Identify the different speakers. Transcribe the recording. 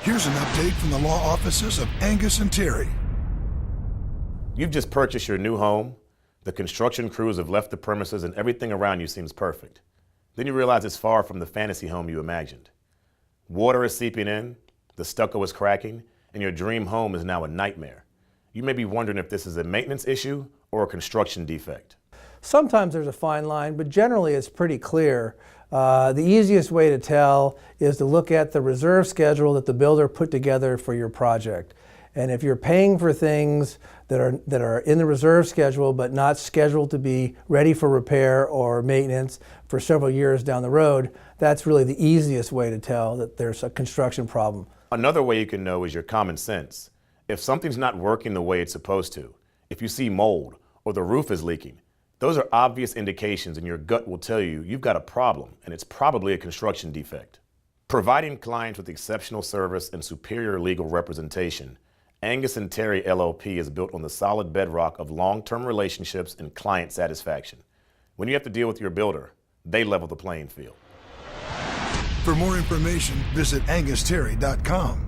Speaker 1: Here's an update from the law offices of Angius and Terry.
Speaker 2: You've just purchased your new home. The construction crews have left the premises and everything around you seems perfect. Then you realize it's far from the fantasy home you imagined. Water is seeping in, the stucco is cracking, and your dream home is now a nightmare. You may be wondering if this is a maintenance issue or a construction defect.
Speaker 3: Sometimes there's a fine line, but generally it's pretty clear. The easiest way to tell is to look at the reserve schedule that the builder put together for your project. And if you're paying for things that are in the reserve schedule but not scheduled to be ready for repair or maintenance for several years down the road, that's really the easiest way to tell that there's a construction problem.
Speaker 2: Another way you can know is your common sense. If something's not working the way it's supposed to, if you see mold or the roof is leaking, those are obvious indications, and your gut will tell you you've got a problem and it's probably a construction defect. Providing clients with exceptional service and superior legal representation, Angius and Terry LLP is built on the solid bedrock of long-term relationships and client satisfaction. When you have to deal with your builder, they level the playing field.
Speaker 1: For more information, visit angusterry.com.